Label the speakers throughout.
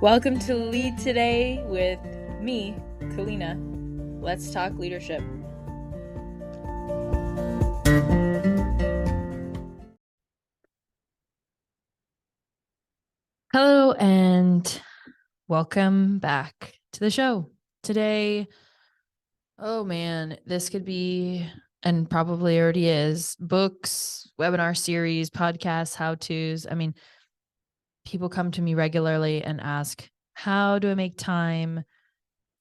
Speaker 1: Welcome to Lead Today with me, Kalyna. Let's talk leadership. Hello and welcome back to the show. Today, oh man, this could be, and probably already is, books, webinar series, podcasts, how-tos. I mean, people come to me regularly and ask, how do I make time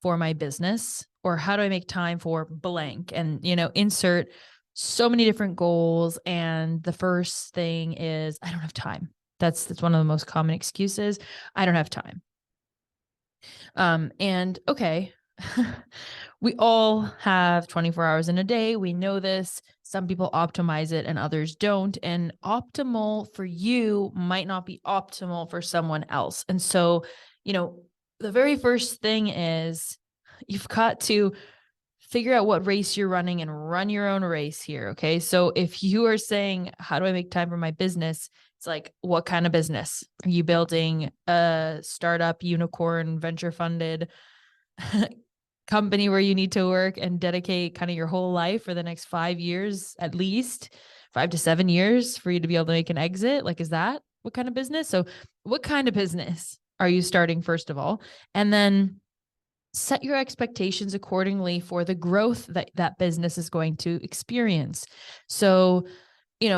Speaker 1: for my business? Or how do I make time for blank? And, insert so many different goals. And the first thing is, I don't have time. That's one of the most common excuses. I don't have time. And okay, we all have 24 hours in a day. We know this. Some people optimize it and others don't. And optimal for you might not be optimal for someone else. And so, the very first thing is you've got to figure out what race you're running and run your own race here. Okay. So if you are saying, how do I make time for my business? It's like, what kind of business? Are you building a startup, unicorn, venture funded company where you need to work and dedicate kind of your whole life for the next 5 years, at least 5 to 7 years for you to be able to make an exit? Like, is that what kind of business? So what kind of business are you starting, first of all? And then set your expectations accordingly for the growth that business is going to experience. So,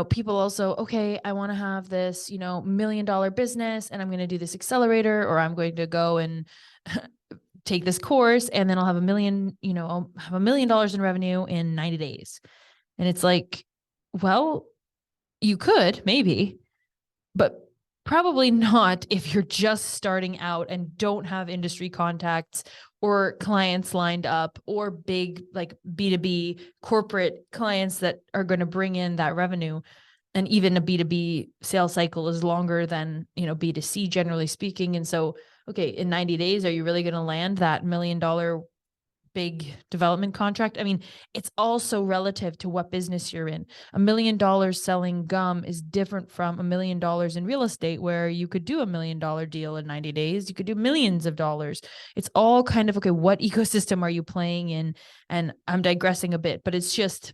Speaker 1: people also, okay, I want to have this, $1 million business and I'm going to do this accelerator, or I'm going to go and take this course and then I'll have I'll have $1 million in revenue in 90 days. And it's like, well, you could maybe, but probably not if you're just starting out and don't have industry contacts or clients lined up or big like B2B corporate clients that are going to bring in that revenue. And even a B2B sales cycle is longer than, B2C generally speaking. And so, okay, in 90 days, are you really going to land that $1 million big development contract? I mean, it's also relative to what business you're in. $1 million selling gum is different from $1 million in real estate, where you could do $1 million deal in 90 days. You could do millions of dollars. It's all kind of, okay, what ecosystem are you playing in? And I'm digressing a bit, but it's just,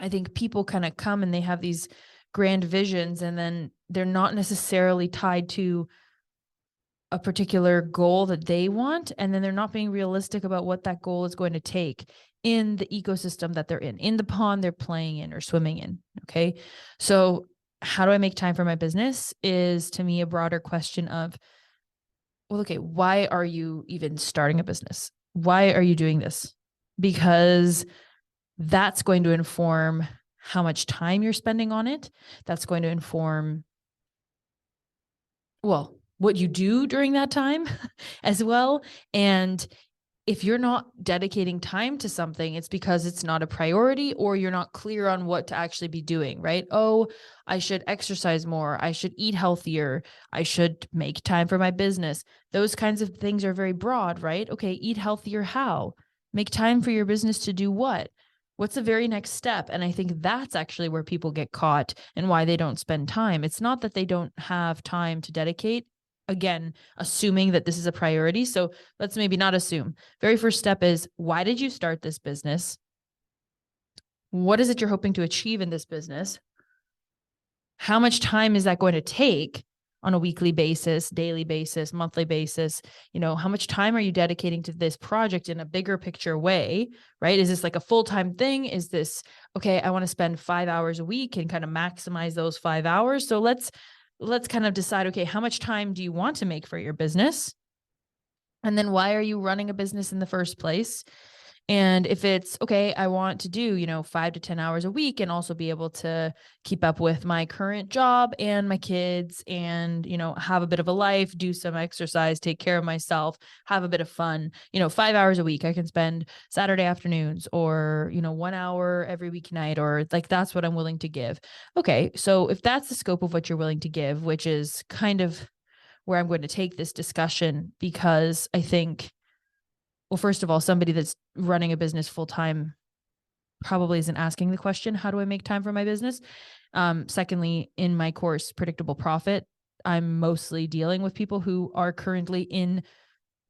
Speaker 1: I think people kind of come and they have these grand visions and then they're not necessarily tied to a particular goal that they want. And then they're not being realistic about what that goal is going to take in the ecosystem that they're in the pond they're playing in or swimming in. Okay. So how do I make time for my business is, to me, a broader question of, well, okay, why are you even starting a business? Why are you doing this? Because that's going to inform how much time you're spending on it. That's going to inform, well, what you do during that time as well. And if you're not dedicating time to something, it's because it's not a priority or you're not clear on what to actually be doing, right? Oh, I should exercise more. I should eat healthier. I should make time for my business. Those kinds of things are very broad, right? Okay, eat healthier. How? Make time for your business to do what? What's the very next step? And I think that's actually where people get caught and why they don't spend time. It's not that they don't have time to dedicate. Again, assuming that this is a priority. So let's maybe not assume. Very first step is, why did you start this business? What is it you're hoping to achieve in this business? How much time is that going to take on a weekly basis, daily basis, monthly basis? How much time are you dedicating to this project in a bigger picture way, right? Is this like a full-time thing? Is this, okay, I want to spend 5 hours a week and kind of maximize those 5 hours. So let's kind of decide, okay, how much time do you want to make for your business? And then why are you running a business in the first place? And if it's, okay, I want to do, 5 to 10 hours a week and also be able to keep up with my current job and my kids and, have a bit of a life, do some exercise, take care of myself, have a bit of fun, 5 hours a week I can spend Saturday afternoons or, 1 hour every weeknight, or like, that's what I'm willing to give. Okay. So if that's the scope of what you're willing to give, which is kind of where I'm going to take this discussion, because I think, well, first of all, somebody that's running a business full time probably isn't asking the question, how do I make time for my business? Secondly, in my course, Predictable Profit, I'm mostly dealing with people who are currently in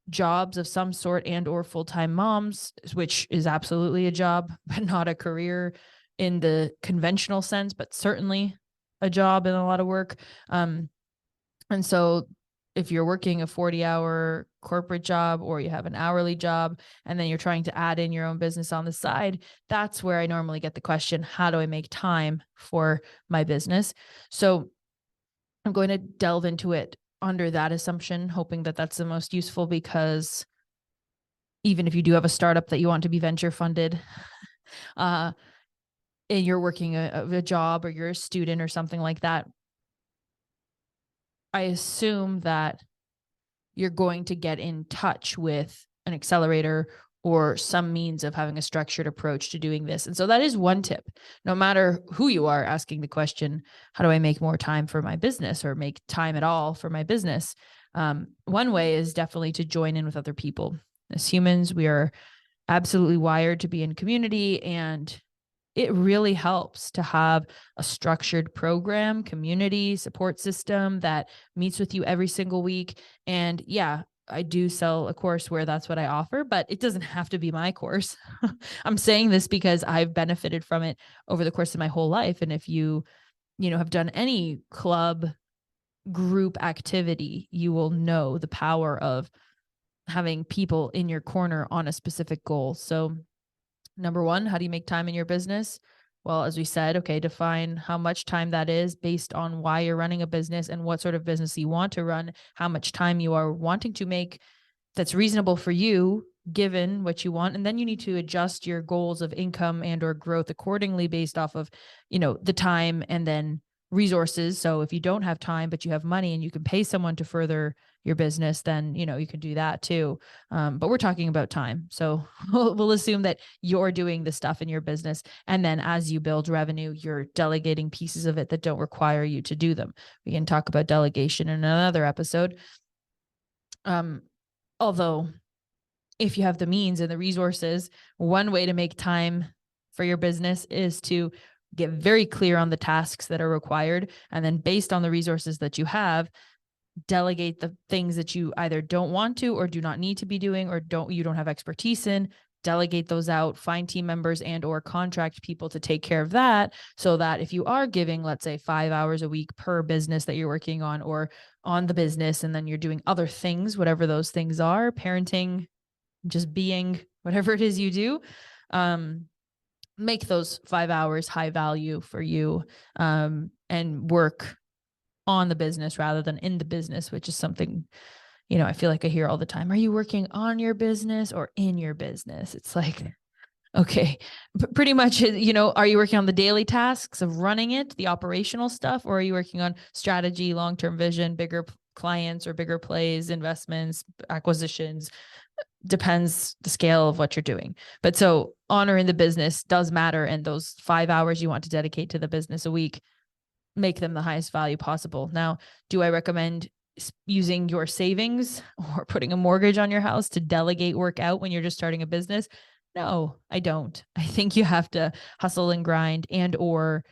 Speaker 1: jobs of some sort and or full-time moms, which is absolutely a job, but not a career in the conventional sense, but certainly a job and a lot of work. And so if you're working a 40-hour corporate job or you have an hourly job and then you're trying to add in your own business on the side, that's where I normally get the question, how do I make time for my business? So I'm going to delve into it under that assumption, hoping that that's the most useful, because even if you do have a startup that you want to be venture funded, and you're working a job or you're a student or something like that, I assume that you're going to get in touch with an accelerator or some means of having a structured approach to doing this. And so that is one tip. No matter who you are asking the question, how do I make more time for my business or make time at all for my business? One way is definitely to join in with other people. As humans, we are absolutely wired to be in community, and it really helps to have a structured program, community, support system that meets with you every single week. And yeah, I do sell a course where that's what I offer, but it doesn't have to be my course. I'm saying this because I've benefited from it over the course of my whole life. And if you have done any club group activity, you will know the power of having people in your corner on a specific goal. So number one, how do you make time in your business? Well, as we said, okay, define how much time that is based on why you're running a business and what sort of business you want to run, how much time you are wanting to make that's reasonable for you given what you want. And then you need to adjust your goals of income and or growth accordingly based off of, the time and then resources. So if you don't have time, but you have money and you can pay someone to further your business, then, you can do that too. But we're talking about time. So we'll assume that you're doing the stuff in your business. And then as you build revenue, you're delegating pieces of it that don't require you to do them. We can talk about delegation in another episode. Although if you have the means and the resources, one way to make time for your business is to get very clear on the tasks that are required. And then based on the resources that you have, delegate the things that you either don't want to or do not need to be doing or you don't have expertise in. Delegate those out, find team members and or contract people to take care of that, so that if you are giving, let's say, 5 hours a week per business that you're working on or on the business, and then you're doing other things, whatever those things are, parenting, just being, whatever it is you do, make those 5 hours high value for you, and work on the business rather than in the business, which is something, I feel like I hear all the time. Are you working on your business or in your business? It's like, okay, pretty much, are you working on the daily tasks of running it, the operational stuff, or are you working on strategy, long-term vision, bigger clients or bigger plays, investments, acquisitions? Depends the scale of what you're doing. But so honor in the business does matter. And those 5 hours you want to dedicate to the business a week, make them the highest value possible. Now, do I recommend using your savings or putting a mortgage on your house to delegate work out when you're just starting a business? No, I don't. I think you have to hustle and grind, and or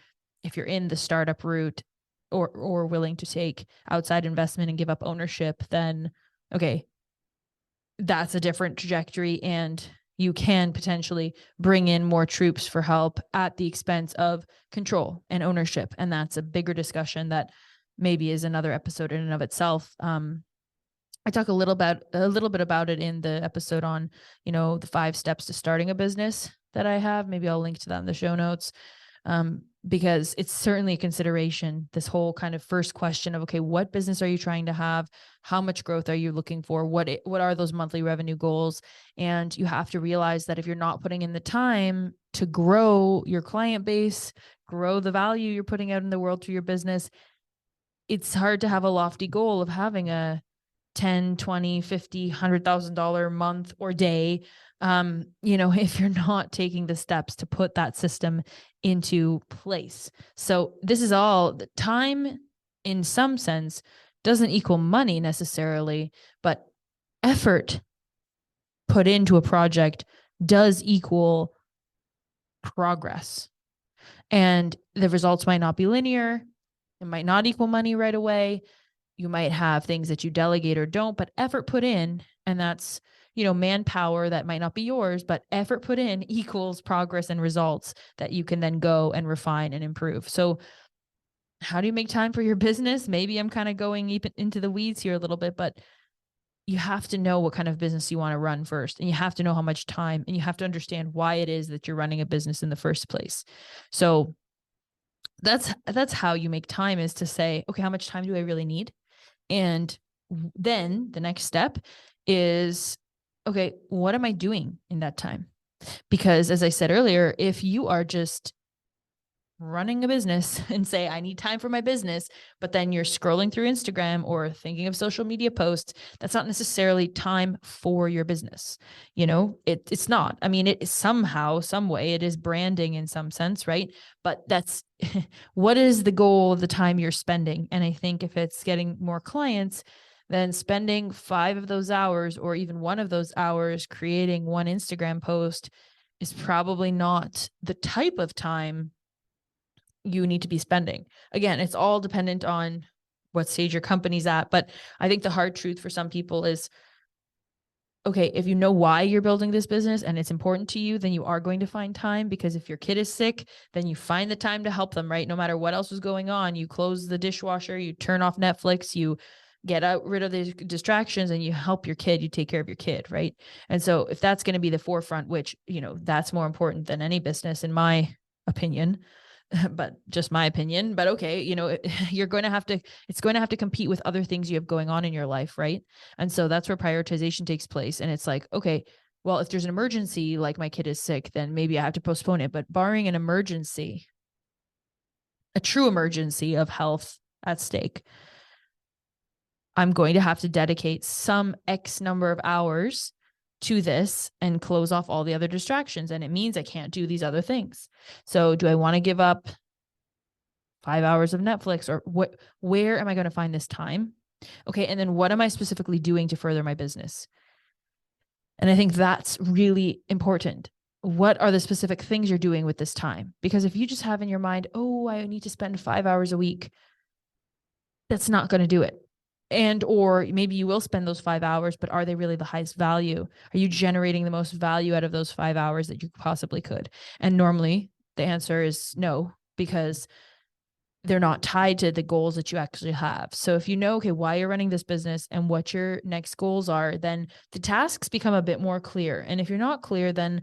Speaker 1: if you're in the startup route or willing to take outside investment and give up ownership, then okay, that's a different trajectory, and you can potentially bring in more troops for help at the expense of control and ownership. And that's a bigger discussion that maybe is another episode in and of itself. I talk a little bit about it in the episode on, the 5 steps to starting a business that I have. Maybe I'll link to that in the show notes. Because it's certainly a consideration, this whole kind of first question of, okay, what business are you trying to have? How much growth are you looking for? What are those monthly revenue goals? And you have to realize that if you're not putting in the time to grow your client base, grow the value you're putting out in the world through your business, it's hard to have a lofty goal of having a 10, 20, 50, $100,000 month or day, if you're not taking the steps to put that system into place. So this is all the time, in some sense, doesn't equal money necessarily, but effort put into a project does equal progress. And the results might not be linear. It might not equal money right away. You might have things that you delegate or don't, but effort put in, and that's, manpower that might not be yours, but effort put in equals progress and results that you can then go and refine and improve. So how do you make time for your business? Maybe I'm kind of going into the weeds here a little bit, but you have to know what kind of business you want to run first, and you have to know how much time, and you have to understand why it is that you're running a business in the first place. So that's how you make time, is to say, okay, how much time do I really need? And then the next step is, okay, what am I doing in that time? Because as I said earlier, if you are just running a business and say, I need time for my business, but then you're scrolling through Instagram or thinking of social media posts, that's not necessarily time for your business. It's not. I mean, it is somehow, some way, it is branding in some sense, right? But that's what is the goal of the time you're spending? And I think if it's getting more clients, then spending 5 of those hours or even 1 of those hours creating one Instagram post is probably not the type of time you need to be spending. Again, it's all dependent on what stage your company's at. But I think the hard truth for some people is, okay, if you know why you're building this business and it's important to you, then you are going to find time, because if your kid is sick, then you find the time to help them, right? No matter what else was going on, you close the dishwasher, you turn off Netflix, you get rid of the distractions, and you help your kid, you take care of your kid, right? And so if that's going to be the forefront, which, that's more important than any business, in my opinion, but just my opinion, but okay, you're going to have to, it's going to have to compete with other things you have going on in your life, right? And so that's where prioritization takes place. And it's like, okay, well, if there's an emergency, like my kid is sick, then maybe I have to postpone it. But barring an emergency, a true emergency of health at stake, I'm going to have to dedicate some X number of hours to this and close off all the other distractions. And it means I can't do these other things. So do I want to give up 5 hours of Netflix, or where am I going to find this time? Okay. And then what am I specifically doing to further my business? And I think that's really important. What are the specific things you're doing with this time? Because if you just have in your mind, oh, I need to spend 5 hours a week, that's not going to do it. And, or maybe you will spend those 5 hours, but are they really the highest value? Are you generating the most value out of those 5 hours that you possibly could? And normally the answer is no, because they're not tied to the goals that you actually have. So if you know, okay, why you're running this business and what your next goals are, then the tasks become a bit more clear. And if you're not clear, then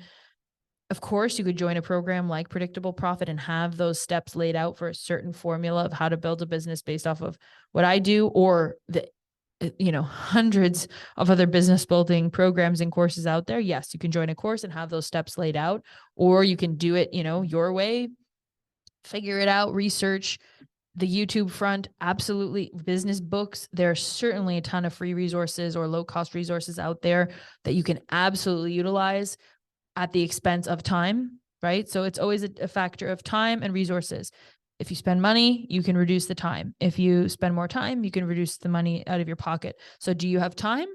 Speaker 1: of course you could join a program like Predictable Profit and have those steps laid out for a certain formula of how to build a business based off of what I do, or the hundreds of other business building programs and courses out there. Yes, you can join a course and have those steps laid out, or you can do it, your way, figure it out, research. The YouTube front, absolutely. Business books, there are certainly a ton of free resources or low-cost resources out there that you can absolutely utilize at the expense of time, right? So it's always a factor of time and resources. If you spend money, you can reduce the time. If you spend more time, you can reduce the money out of your pocket. So do you have time,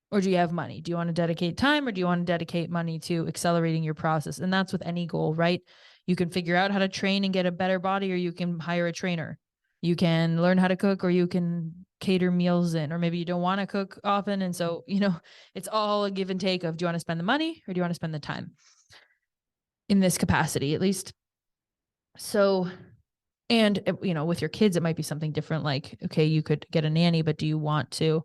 Speaker 1: or do you have money? Do you want to dedicate time, or do you want to dedicate money to accelerating your process? And that's with any goal, right? You can figure out how to train and get a better body, or you can hire a trainer. You can learn how to cook, or you can cater meals in, or maybe you don't want to cook often. And so, it's all a give and take of, do you want to spend the money, or do you want to spend the time in this capacity, at least? So, and, with your kids, it might be something different. Like, okay, you could get a nanny, but do you want to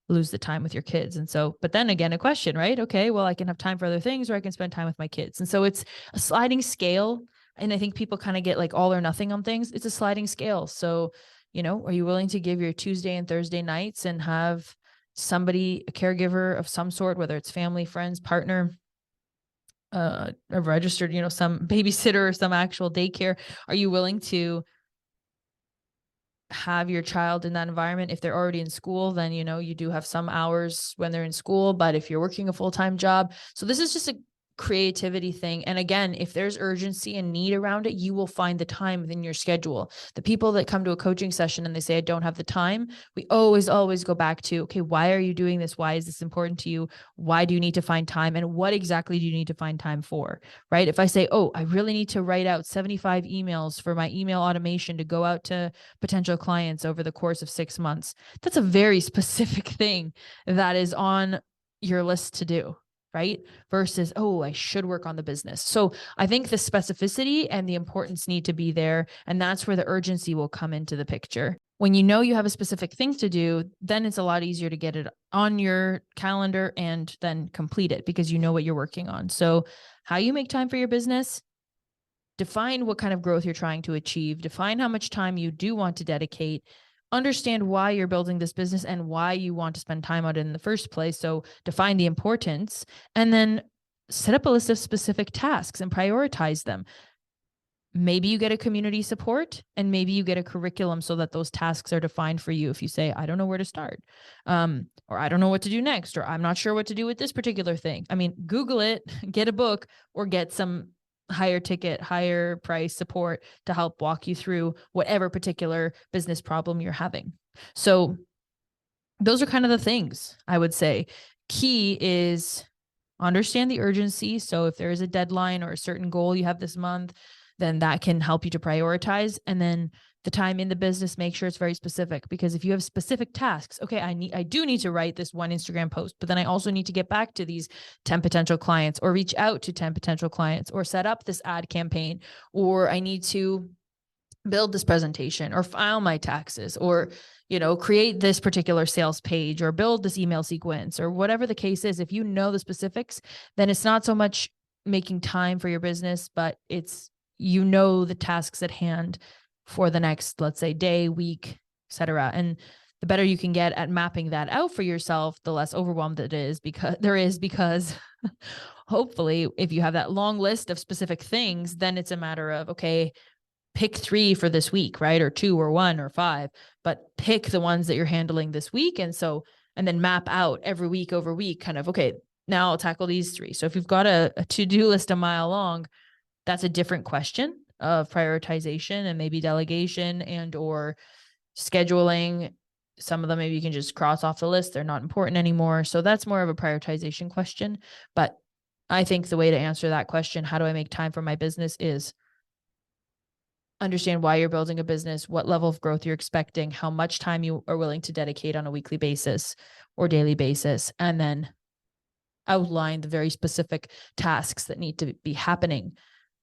Speaker 1: lose the time with your kids? And so, but then again, a question, right? Okay, well, I can have time for other things, or I can spend time with my kids. And so it's a sliding scale. And I think people kind of get like all or nothing on things. It's a sliding scale. So, are you willing to give your Tuesday and Thursday nights and have somebody, a caregiver of some sort, whether it's family, friends, partner, a registered, some babysitter or some actual daycare? Are you willing to have your child in that environment? If they're already in school, then, you do have some hours when they're in school, but if you're working a full-time job. So this is just creativity thing. And again, if there's urgency and need around it, you will find the time within your schedule. The people that come to a coaching session and they say, I don't have the time, we always go back to, okay, why are you doing this? Why is this important to you? Why do you need to find time? And what exactly do you need to find time for, right? If I say, oh, I really need to write out 75 emails for my email automation to go out to potential clients over the course of 6 months, that's a very specific thing that is on your list to do, right? Versus, oh, I should work on the business. So I think the specificity and the importance need to be there. And that's where the urgency will come into the picture. When you know you have a specific thing to do, then it's a lot easier to get it on your calendar and then complete it because you know what you're working on. So how you make time for your business, define what kind of growth you're trying to achieve, define how much time you do want to dedicate, understand why you're building this business and why you want to spend time on it in the first place. So define the importance, and then set up a list of specific tasks and prioritize them. Maybe you get a community support and maybe you get a curriculum so that those tasks are defined for you. If you say, I don't know where to start, or I don't know what to do next, or I'm not sure what to do with this particular thing. I mean, Google it, get a book, or get some higher ticket, higher price support to help walk you through whatever particular business problem you're having. So those are kind of the things I would say. Key is understand the urgency. So if there is a deadline or a certain goal you have this month, then that can help you to prioritize. And then the time in the business, make sure it's very specific, because if you have specific tasks, okay, I do need to write this one Instagram post, but then I also need to get back to these 10 potential clients, or reach out to 10 potential clients, or set up this ad campaign, or I need to build this presentation, or file my taxes, or, create this particular sales page, or build this email sequence, or whatever the case is. If you know the specifics, then it's not so much making time for your business, but it's, the tasks at hand for the next, let's say, day, week, etc. And the better you can get at mapping that out for yourself, the less overwhelmed it is, because hopefully if you have that long list of specific things, then it's a matter of, okay, pick 3 for this week, right? Or 2 or 1 or 5, but pick the ones that you're handling this week. And then map out every week over week, kind of, okay, now I'll tackle these 3. So if you've got a to-do list a mile long, that's a different question of prioritization and maybe delegation and or scheduling. Some of them maybe you can just cross off the list. They're not important anymore. So that's more of a prioritization question. But I think the way to answer that question, how do I make time for my business, is understand why you're building a business, what level of growth you're expecting, how much time you are willing to dedicate on a weekly basis or daily basis, and then outline the very specific tasks that need to be happening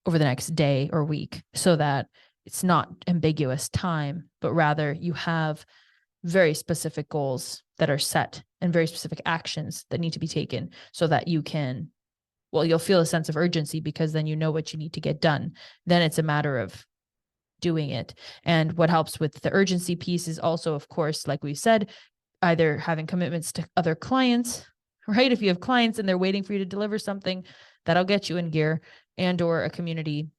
Speaker 1: over the next day or week, so that it's not ambiguous time, but rather you have very specific goals that are set and very specific actions that need to be taken, so that you'll feel a sense of urgency, because then you know what you need to get done. Then it's a matter of doing it. And what helps with the urgency piece is also, of course, like we said, either having commitments to other clients, right? If you have clients and they're waiting for you to deliver something, that'll get you in gear, and or a community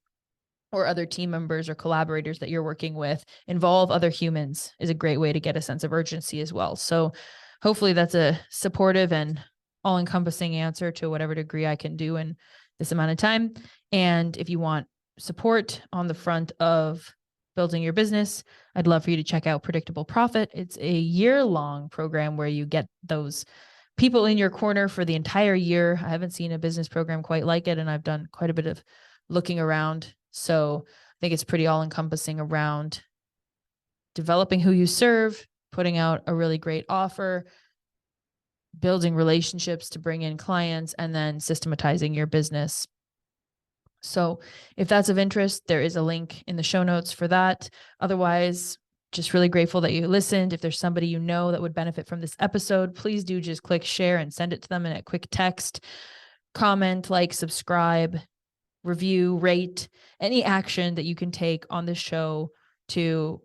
Speaker 1: or other team members or collaborators that you're working with. Involve other humans is a great way to get a sense of urgency as well. So hopefully that's a supportive and all-encompassing answer to whatever degree I can do in this amount of time. And if you want support on the front of building your business, I'd love for you to check out Predictable Profit. It's a year-long program where you get those people in your corner for the entire year. I haven't seen a business program quite like it, and I've done quite a bit of looking around. So I think it's pretty all-encompassing around developing who you serve, putting out a really great offer, building relationships to bring in clients, and then systematizing your business. So if that's of interest, there is a link in the show notes for that. Otherwise, just really grateful that you listened. If there's somebody you know that would benefit from this episode, please do just click share and send it to them in a quick text. Comment, like, subscribe, review, rate, any action that you can take on this show to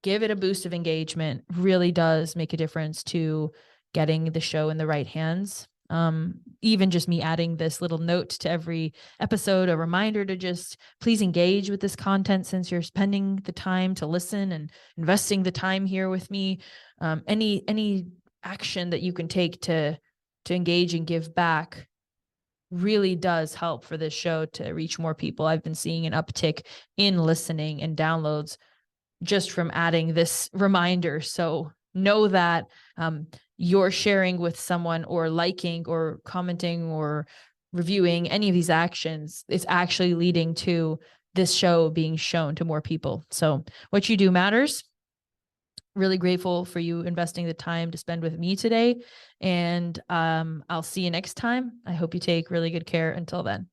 Speaker 1: give it a boost of engagement really does make a difference to getting the show in the right hands. Even just me adding this little note to every episode, a reminder to just please engage with this content, since you're spending the time to listen and investing the time here with me. Any action that you can take to engage and give back really does help for this show to reach more people. I've been seeing an uptick in listening and downloads just from adding this reminder. So know that you're sharing with someone, or liking or commenting or reviewing any of these actions, it's actually leading to this show being shown to more people. So what you do matters. Really grateful for you investing the time to spend with me today. And I'll see you next time. I hope you take really good care until then.